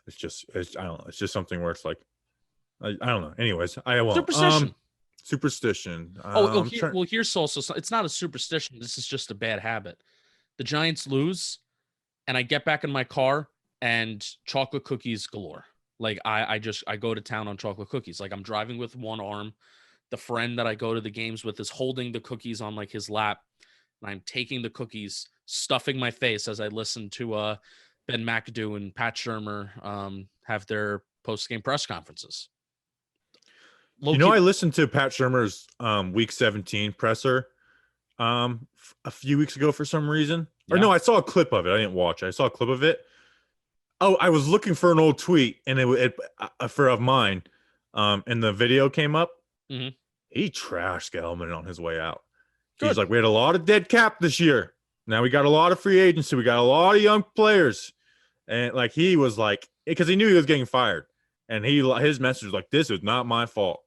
I don't know. It's just something where it's like, I don't know. Anyways, I won't. Superstition. Here's also, it's not a superstition. This is just a bad habit. The Giants lose and I get back in my car and chocolate cookies galore. Like I go to town on chocolate cookies. Like I'm driving with one arm. The friend that I go to the games with is holding the cookies on like his lap. And I'm taking the cookies, stuffing my face as I listen to Ben McAdoo and Pat Shurmur have their post-game press conferences. I listened to Pat Shurmur's Week 17 presser a few weeks ago for some reason. Yeah. Or no, I saw a clip of it. I didn't watch it. I saw a clip of it. Oh, I was looking for an old tweet, and it of mine and the video came up, Mhm. he trashed Gettleman on his way out. Good. He's like, we had a lot of dead cap this year. Now we got a lot of free agency. We got a lot of young players. And like, he was like, because he knew he was getting fired. And his message was like, this is not my fault.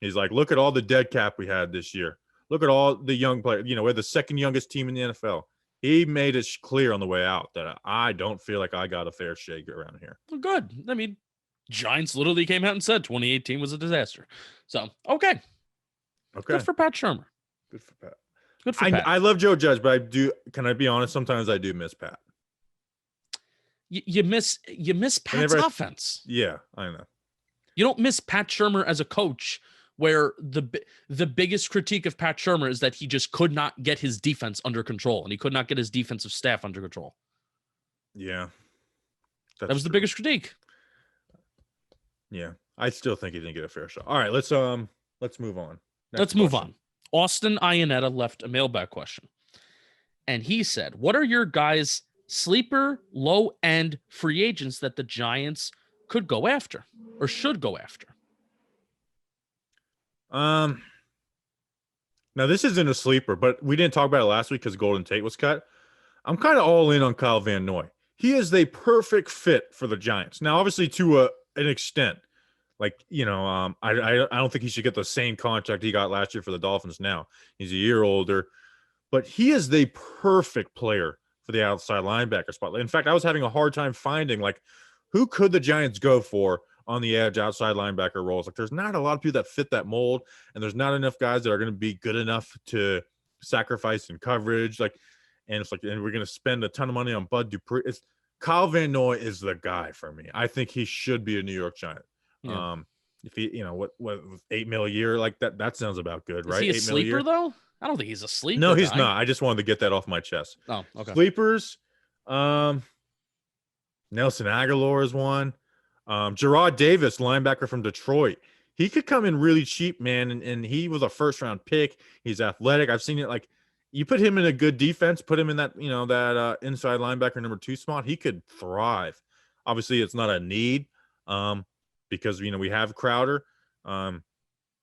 He's like, look at all the dead cap we had this year. Look at all the young players. You know, we're the second youngest team in the NFL. He made it clear on the way out that I don't feel like I got a fair shake around here. Well, good. I mean, Giants literally came out and said 2018 was a disaster. So, okay. Okay. Good for Pat Shurmur. Good for Pat. Good for Pat. I love Joe Judge, but can I be honest? Sometimes I do miss Pat. You miss Pat's offense. Yeah, I know. You don't miss Pat Shurmur as a coach, where the biggest critique of Pat Shurmur is that he just could not get his defense under control, and he could not get his defensive staff under control. Yeah. That was the biggest critique. Yeah. I still think he didn't get a fair shot. All right, let's move on. Let's move on. Austin Iannetta left a mailbag question. And he said, what are your guys' sleeper low-end free agents that the Giants could go after or should go after? Now this isn't a sleeper, but we didn't talk about it last week because Golden Tate was cut. I'm kind of all in on Kyle Van Noy. He is the perfect fit for the Giants. Now, obviously, to an extent, like, you know, I don't think he should get the same contract he got last year for the Dolphins now. He's a year older, but he is the perfect player for the outside linebacker spot. In fact, I was having a hard time finding, like, who could the Giants go for on the edge outside linebacker roles. Like, there's not a lot of people that fit that mold, and there's not enough guys that are going to be good enough to sacrifice in coverage. Like, and it's like, and we're going to spend a ton of money on Bud Dupree. Kyle Van Noy is the guy for me. I think he should be a New York Giant. Yeah. If he, you know, what $8 million a year, like that sounds about good, right? Is he a sleeper though? I don't think he's a sleeper. No, he's not. I just wanted to get that off my chest. Oh, okay. Sleepers, Nelson Aguilar is one. Gerard Davis, linebacker from Detroit. He could come in really cheap, man, and he was a first-round pick. He's athletic. I've seen it. Like, you put him in a good defense, put him in that, you know, that inside linebacker number 2 spot, he could thrive. Obviously, it's not a need because, you know, we have Crowder, so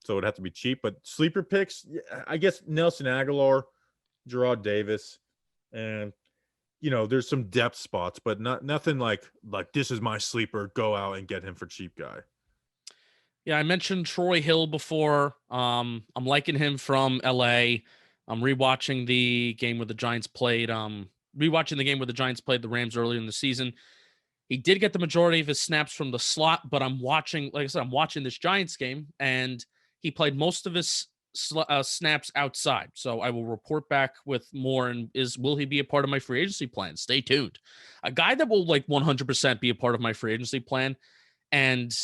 it'd have to be cheap. But sleeper picks, I guess Nelson Aguilar, Gerard Davis, and you know, there's some depth spots, but nothing like this is my sleeper. Go out and get him for cheap guy. Yeah, I mentioned Troy Hill before. I'm liking him from LA. I'm rewatching the game where the Giants played. Rewatching the game where the Giants played the Rams earlier in the season. He did get the majority of his snaps from the slot, but I'm watching, like I said, I'm watching this Giants game, and he played most of his snaps outside. So I will report back with more. And will he be a part of my free agency plan? Stay tuned. A guy that will like 100% be a part of my free agency plan. And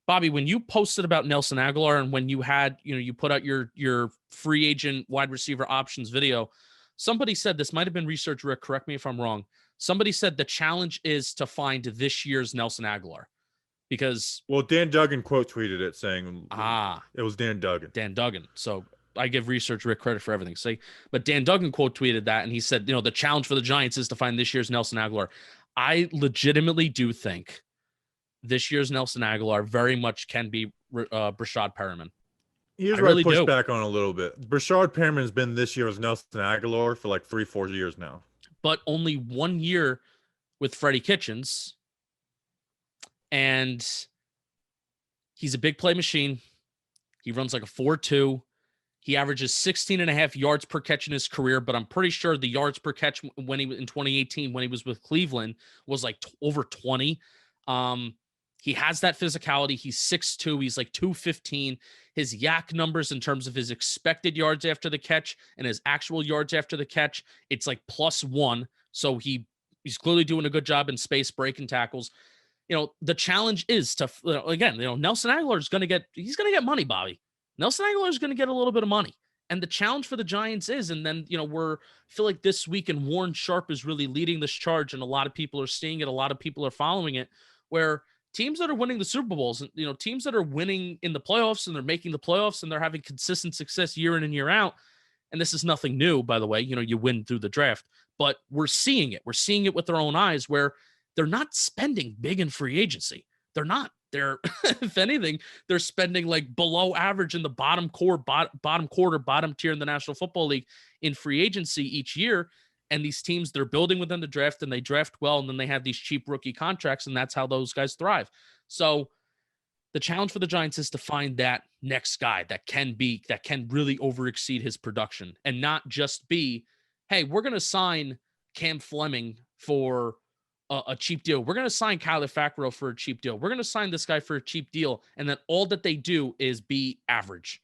Bobby, when you posted about Nelson Aguilar and when you had, you know, you put out your free agent wide receiver options video, somebody said, this might've been Research Rick, correct me if I'm wrong. Somebody said the challenge is to find this year's Nelson Aguilar. Because Dan Duggan quote tweeted it saying it was Dan Duggan. Dan Duggan. So I give Research Rick credit for everything. But Dan Duggan quote tweeted that, and he said, you know, the challenge for the Giants is to find this year's Nelson Aguilar. I legitimately do think this year's Nelson Aguilar very much can be Brashad Perriman. Here's where I push back on a little bit. Brashad Perriman has been this year's Nelson Aguilar for like 3-4 years now. But only 1 year with Freddie Kitchens. And he's a big play machine. He runs like a 4.2. He averages 16.5 yards per catch in his career, but I'm pretty sure the yards per catch when he was in 2018, when he was with Cleveland, was like over 20. He has that physicality. He's 6'2". He's like 215. His yak numbers in terms of his expected yards after the catch and his actual yards after the catch, it's like +1. So he's clearly doing a good job in space breaking tackles. You know, the challenge is to, again, you know, Nelson Aguilar is going to get money, Bobby. Nelson Aguilar is going to get a little bit of money. And the challenge for the Giants is, and then, you know, feel like this week and Warren Sharp is really leading this charge, and a lot of people are seeing it. A lot of people are following it, where teams that are winning the Super Bowls, you know, teams that are winning in the playoffs and they're making the playoffs and they're having consistent success year in and year out. And this is nothing new, by the way, you know, you win through the draft, but we're seeing it. We're seeing it with our own eyes, where they're not spending big in free agency. They're not. They're, if anything, they're spending like below average in the bottom quarter, bottom tier in the National Football League in free agency each year. And these teams, they're building within the draft and they draft well, and then they have these cheap rookie contracts, and that's how those guys thrive. So the challenge for the Giants is to find that next guy that can really overexceed his production and not just be, hey, we're going to sign Cam Fleming for a cheap deal. We're going to sign Kyler Fackrell for a cheap deal. We're going to sign this guy for a cheap deal. And then all that they do is be average.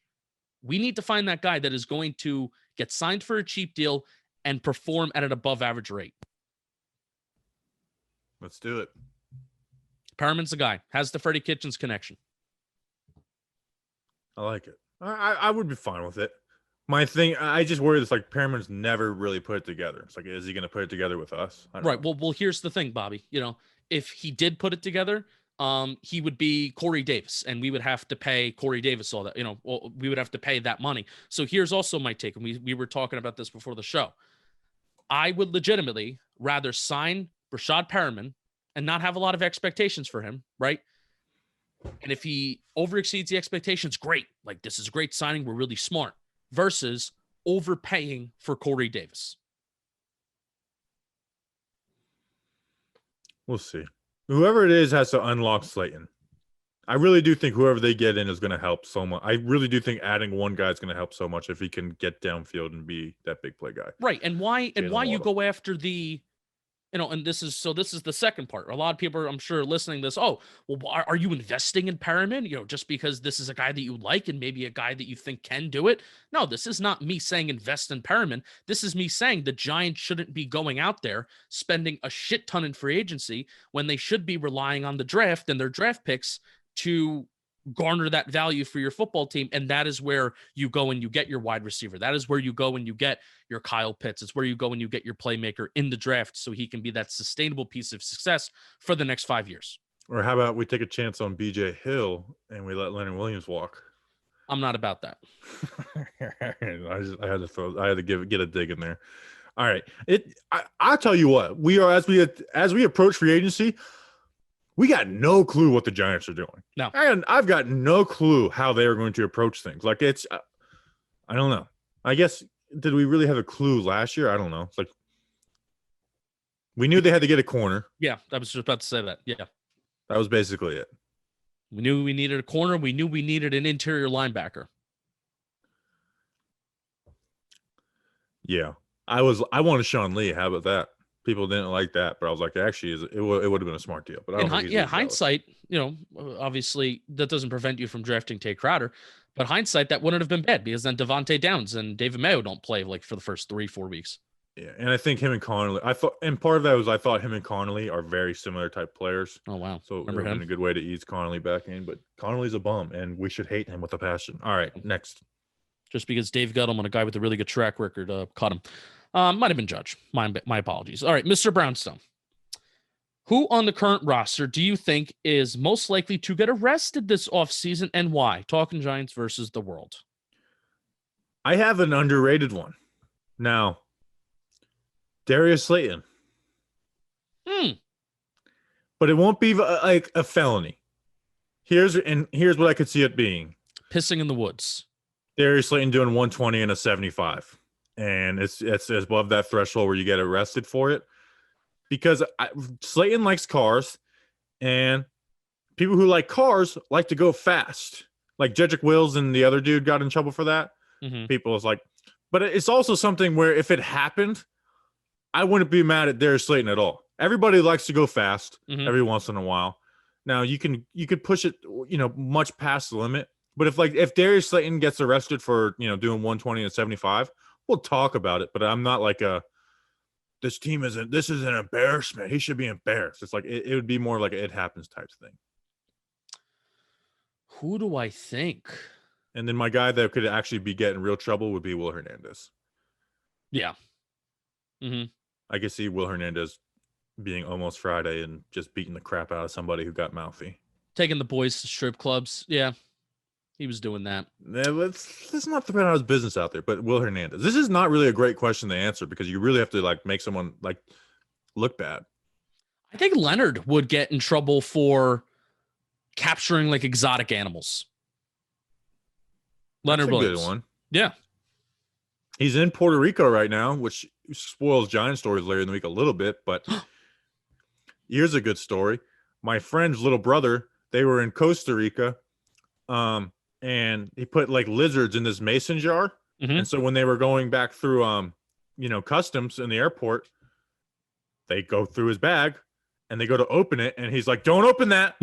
We need to find that guy that is going to get signed for a cheap deal and perform at an above average rate. Let's do it. Perriman's the guy. Has the Freddie Kitchens connection. I like it. I would be fine with it. My thing, I just worry it's like Perriman's never really put it together. It's like, is he going to put it together with us? Right. Well, here's the thing, Bobby. If he did put it together, he would be Corey Davis, and we would have to pay Corey Davis all that. We would have to pay that money. So here's also my take, and we were talking about this before the show. I would legitimately rather sign Rashad Perriman and not have a lot of expectations for him, right? And if he overexceeds the expectations, great. Like, this is a great signing. We're really smart. Versus overpaying for Corey Davis. We'll see. Whoever it is has to unlock Slayton. I really do think whoever they get in is going to help so much. I really do think adding one guy is going to help so much if he can get downfield and be that big play guy. Right. And why you go after the, and this is the second part. A lot of people are, I'm sure, listening to this. Oh, well, are you investing in Perriman? Just because this is a guy that you like and maybe a guy that you think can do it. No, this is not me saying invest in Perriman. This is me saying the Giants shouldn't be going out there spending a shit ton in free agency when they should be relying on the draft and their draft picks to garner that value for your football team. And that is where you go and you get your wide receiver. That is where you go and you get your Kyle Pitts. It's where you go and you get your playmaker in the draft so he can be that sustainable piece of success for the next 5 years. Or how about we take a chance on BJ Hill and we let Leonard Williams walk? I'm not about that. I had to get a dig in there. All right. I'll tell you what, we are, as we approach free agency, we got no clue what the Giants are doing. No. And I've got no clue how they are going to approach things. Like, it's, I don't know. I guess, did we really have a clue last year? I don't know. It's like, we knew they had to get a corner. Yeah, I was just about to say that. Yeah. That was basically it. We knew we needed a corner. We knew we needed an interior linebacker. Yeah. I wanted Sean Lee. How about that? People didn't like that, but I was like, actually, it would have been a smart deal. But I don't think hindsight, obviously that doesn't prevent you from drafting Tay Crowder, but hindsight, that wouldn't have been bad because then Devontae Downs and David Mayo don't play like for the first 3-4 weeks. Yeah, and I think him and Connolly, I thought him and Connolly are very similar type players. Oh wow! So it would have been a good way to ease Connolly back in, but Connolly's a bum, and we should hate him with a passion. All right, next. Just because Dave Gettleman, a guy with a really good track record, caught him. Might have been Judge. My apologies. All right, Mr. Brownstone. Who on the current roster do you think is most likely to get arrested this offseason and why? Talking Giants versus the world. I have an underrated one. Now, Darius Slayton. But it won't be like a felony. Here's what I could see it being. Pissing in the woods. Darius Slayton doing 120 and a 75. And it's above that threshold where you get arrested for it. Because Slayton likes cars, and people who like cars like to go fast. Like Jedrick Wills and the other dude got in trouble for that. Mm-hmm. People was like, but it's also something where if it happened, I wouldn't be mad at Darius Slayton at all. Everybody likes to go fast every once in a while. Now you could push it, much past the limit. But if Darius Slayton gets arrested for, doing 120 and 75, we'll talk about it. But I'm not like this is an embarrassment. He should be embarrassed. It's like, it would be more like a it happens type thing. Who do I think? And then my guy that could actually be getting real trouble would be Will Hernandez. Yeah. Mm-hmm. I could see Will Hernandez being almost Friday and just beating the crap out of somebody who got mouthy. Taking the boys to strip clubs. Yeah. He was doing that. Yeah, let's not throw out his business out there, but Will Hernandez. This is not really a great question to answer because you really have to make someone look bad. I think Leonard would get in trouble for capturing like exotic animals. That's Leonard a Williams. good one. Yeah. He's in Puerto Rico right now, which spoils Giant stories later in the week a little bit. But here's a good story. My friend's little brother, they were in Costa Rica, and he put like lizards in this mason jar. Mhm. And so when they were going back through, customs in the airport, they go through his bag and they go to open it. And he's like, don't open that.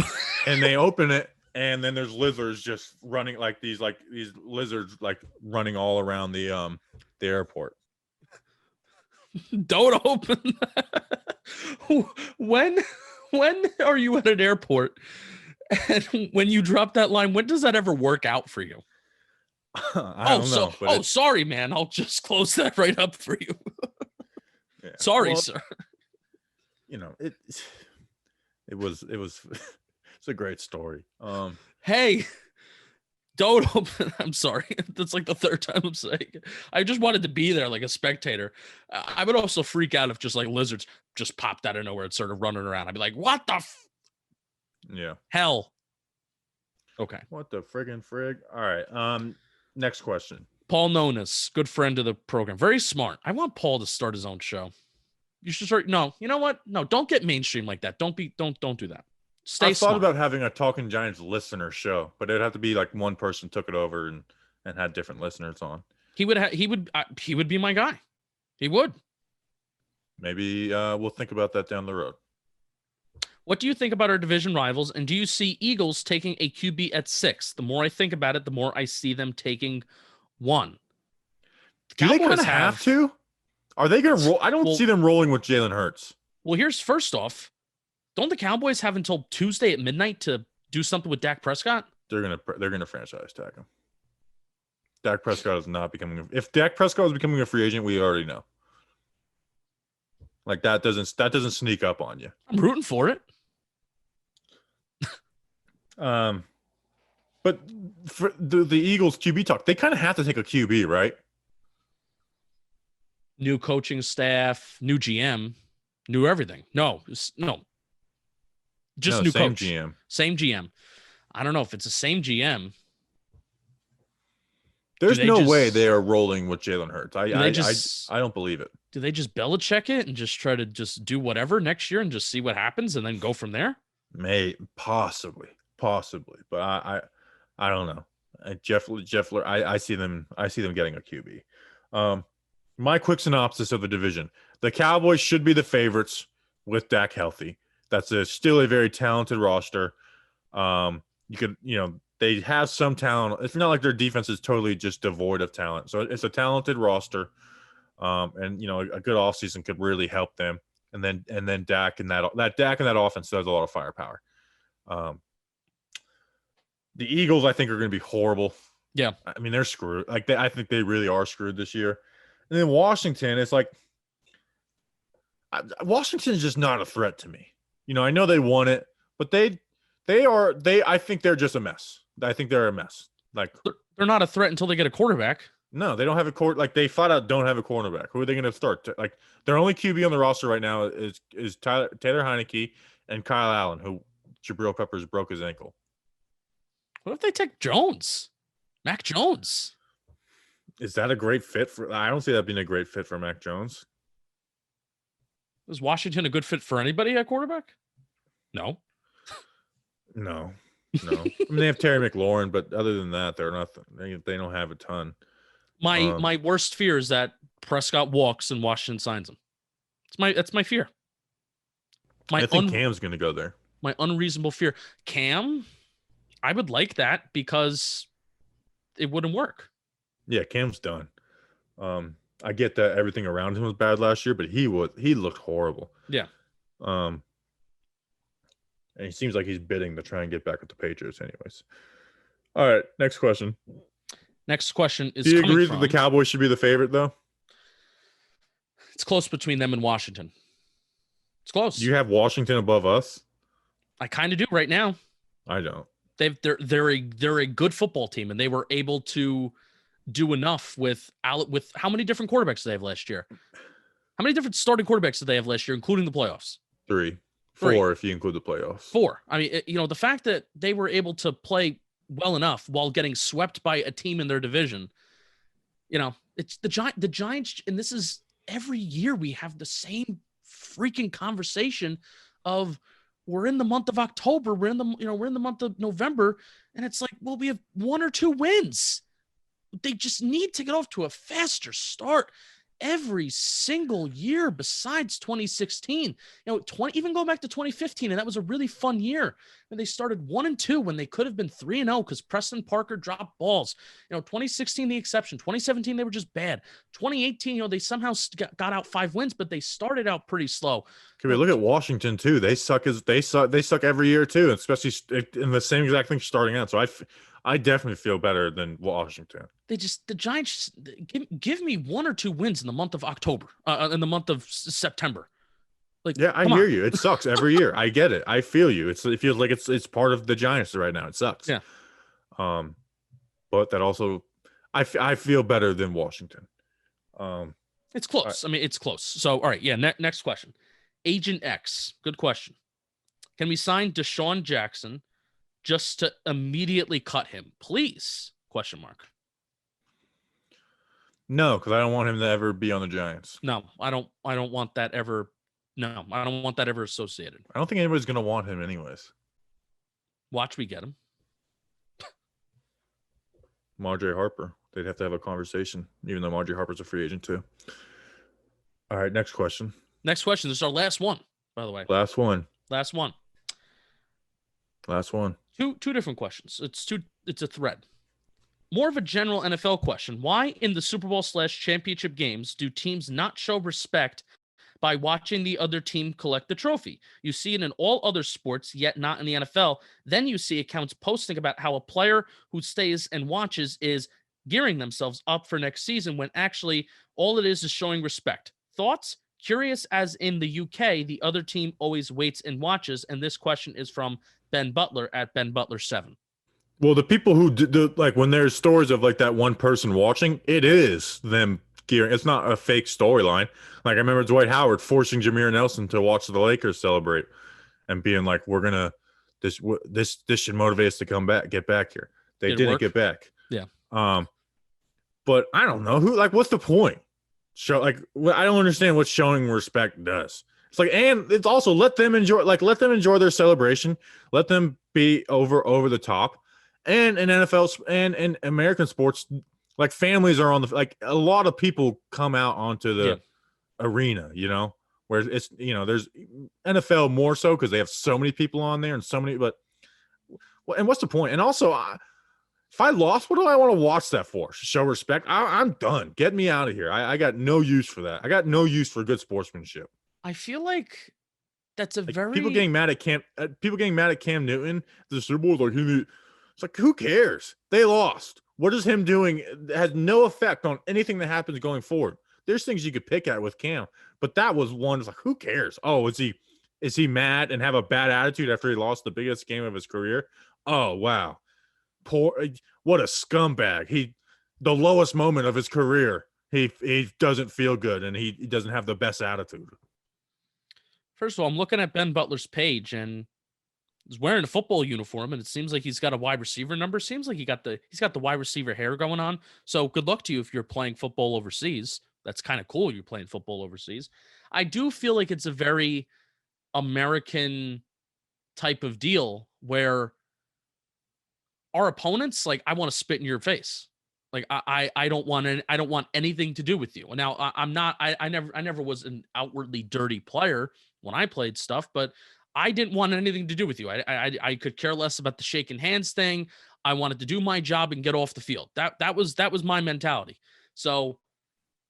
And they open it. And then there's lizards just running like these lizards like running all around the airport. Don't open that. When are you at an airport? And when you drop that line, when does that ever work out for you? I don't know. But sorry, man. I'll just close that right up for you. yeah. Sorry, Well, sir. It was it's a great story. Hey, don't open. I'm sorry. That's like the third time I'm saying it. I just wanted to be there like a spectator. I would also freak out if just like lizards just popped out of nowhere and started running around. I'd be like, what the yeah. hell? Okay. What the friggin' frig? All right. Next question. Paul Nonis, good friend of the program. Very smart. I want Paul to start his own show. You should start. No, you know what? No, don't get mainstream like that. Don't do that. Stay I smart. thought about having a Talking Giants listener show, but it'd have to be like one person took it over and had different listeners on. He would be my guy. He would. Maybe we'll think about that down the road. What do you think about our division rivals? And do you see Eagles taking a QB at 6? The more I think about it, the more I see them taking 1. Do they kind of have to? Are they going to roll? I don't see them rolling with Jalen Hurts. Well, here's first off. Don't the Cowboys have until Tuesday at midnight to do something with Dak Prescott? They're gonna franchise tag him. Dak Prescott is not becoming. If Dak Prescott is becoming a free agent, we already know. Like that doesn't sneak up on you. I'm rooting for it. But for the Eagles QB talk, they kind of have to take a QB, right? New coaching staff, new GM, new everything. No. Just new same coach. GM. Same GM. I don't know if it's the same GM. There's no way they are rolling with Jalen Hurts. I don't believe it. Do they just Belichick it and just try to just do whatever next year and just see what happens and then go from there? Possibly, but I don't know. Jeff, I see them getting a QB. My quick synopsis of the division: the Cowboys should be the favorites with Dak healthy. That's still a very talented roster. They have some talent. It's not like their defense is totally just devoid of talent. So it's a talented roster. And a good offseason could really help them. And then Dak and that offense does a lot of firepower. The Eagles, I think, are going to be horrible. Yeah. I mean, they're screwed. I think they really are screwed this year. And then Washington, it's like Washington is just not a threat to me. I know they won it, but I think they're just a mess. I think they're a mess. Like they're not a threat until they get a quarterback. No, they don't have a like they flat out don't have a cornerback. Who are they going to start? Like their only QB on the roster right now is Taylor Heineke and Kyle Allen, who Jabril Peppers broke his ankle. What if they take Jones? Mac Jones. Is that a great fit for? I don't see that being a great fit for Mac Jones. Is Washington a good fit for anybody at quarterback? No. No. I mean, they have Terry McLaurin, but other than that, they're nothing. They don't have a ton. My worst fear is that Prescott walks and Washington signs him. That's my fear. I think Cam's going to go there. My unreasonable fear. Cam, I would like that because it wouldn't work. Yeah, Cam's done. I get that everything around him was bad last year, but he looked horrible. Yeah. And he seems like he's bidding to try and get back with the Patriots anyways. All right, next question. Next question is, do you agree that the Cowboys should be the favorite, though? It's close between them and Washington. It's close. Do you have Washington above us? I kind of do right now. I don't. They're a good football team, and they were able to do enough with how many different quarterbacks did they have last year? How many different starting quarterbacks did they have last year, including the playoffs? 3. 4 if you include the playoffs. 4. I mean, the fact that they were able to play well enough while getting swept by a team in their division, it's the Giants, and this is every year we have the same freaking conversation of we're in the month of October, we're in the month of November, and it's like, well, we have 1 or 2 wins. They just need to get off to a faster start every single year besides 2016. Even going back to 2015, and that was a really fun year. And they started 1-2 when they could have been 3-0 because Preston Parker dropped balls. 2016 the exception. 2017 they were just bad. 2018, they somehow got out 5 wins, but they started out pretty slow. Can we look at Washington too? They suck every year too, especially in the same exact thing starting out. So I definitely feel better than Washington. The Giants give me 1 or 2 wins in the month of October, in the month of September. Like, yeah, I hear you. It sucks every year. I get it. I feel you. It feels like it's part of the Giants right now. It sucks. Yeah. But that also, I feel better than Washington. It's close. Right. I mean, it's close. So, all right. Yeah. Next question. Agent X. Good question. Can we sign Deshaun Jackson just to immediately cut him, please? ? No, because I don't want him to ever be on the Giants. No, I don't want that ever. No, I don't want that ever associated. I don't think anybody's going to want him anyways. Watch me get him. Marjorie Harper. They'd have to have a conversation, even though Marjorie Harper's a free agent too. All right, next question. This is our last one, by the way. Last one. Two different questions. It's a thread. More of a general NFL question. Why in the Super Bowl / championship games do teams not show respect by watching the other team collect the trophy? You see it in all other sports, yet not in the NFL. Then you see accounts posting about how a player who stays and watches is gearing themselves up for next season when actually all it is showing respect. Thoughts? Curious as in the UK, the other team always waits and watches. And this question is from Ben Butler at Ben Butler 7. Well, the people who do, like, when there's stories of like that one person watching, it is them gearing. It's not a fake storyline. Like, I remember Dwight Howard forcing Jameer Nelson to watch the Lakers celebrate and being like, "We're gonna this should motivate us to get back here." They didn't get back. Yeah. But I don't know what's the point? I don't understand what showing respect does. It's like, and it's also let them enjoy their celebration. Let them be over the top. And in NFL and in American sports, like, families are on a lot of people come out onto the arena, where it's, there's NFL more so because they have so many people on there and so many, and what's the point? And also, if I lost, what do I want to watch that for? Show respect? I'm done. Get me out of here. I got no use for that. I got no use for good sportsmanship. I feel like that's very people getting mad at Cam Newton. The Super Bowl it's like, who cares? They lost. What is him doing? It has no effect on anything that happens going forward. There's things you could pick at with Cam, but that was one. It's like, who cares? Oh, is he mad and have a bad attitude after he lost the biggest game of his career? Oh, wow. What a scumbag. The lowest moment of his career. He doesn't feel good and he doesn't have the best attitude. First of all, I'm looking at Ben Butler's page and he's wearing a football uniform, and it seems like he's got a wide receiver number. Seems like he's got the wide receiver hair going on. So good luck to you if you're playing football overseas. That's kind of cool. You're playing football overseas. I do feel like it's a very American type of deal where our opponents, like, I want to spit in your face. Like, I don't want anything to do with you. And now I never was an outwardly dirty player when I played stuff, but I didn't want anything to do with you. I could care less about the shaking hands thing. I wanted to do my job and get off the field. That was my mentality. So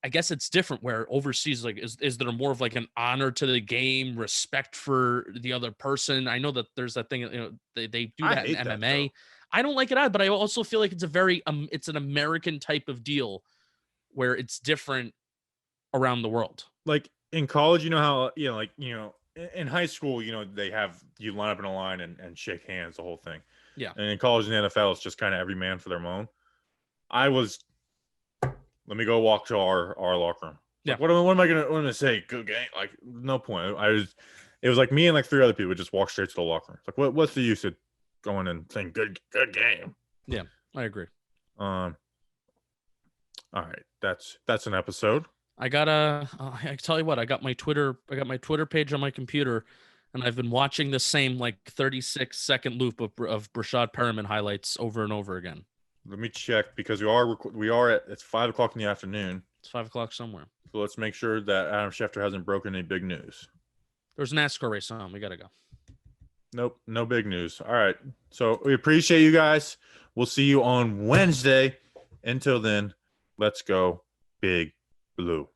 I guess it's different where overseas, like, is there more of like an honor to the game, respect for the other person? I know that there's that thing, they do that in MMA. I don't like it either, but I also feel like it's it's an American type of deal where it's different around the world. Like in college, how, in high school, they have you line up in a line and shake hands, the whole thing. Yeah. And in college and the NFL, it's just kind of every man for their own. Let me go walk to our locker room. Yeah. Like, what am I gonna say? Good game. Like, no point. it was like me and like 3 other people would just walk straight to the locker room. It's like, what's the use of going and saying good game? Yeah, I agree. All right, that's an episode. I tell you what, I got my Twitter page on my computer, and I've been watching the same like 36-second loop of Brashad Perriman highlights over and over again. Let me check because we are at it's 5:00 in the afternoon. It's 5:00 somewhere. So let's make sure that Adam Schefter hasn't broken any big news. There's a NASCAR race on. We gotta go. Nope, no big news. All right, so we appreciate you guys. We'll see you on Wednesday. Until then, let's go Big Blue.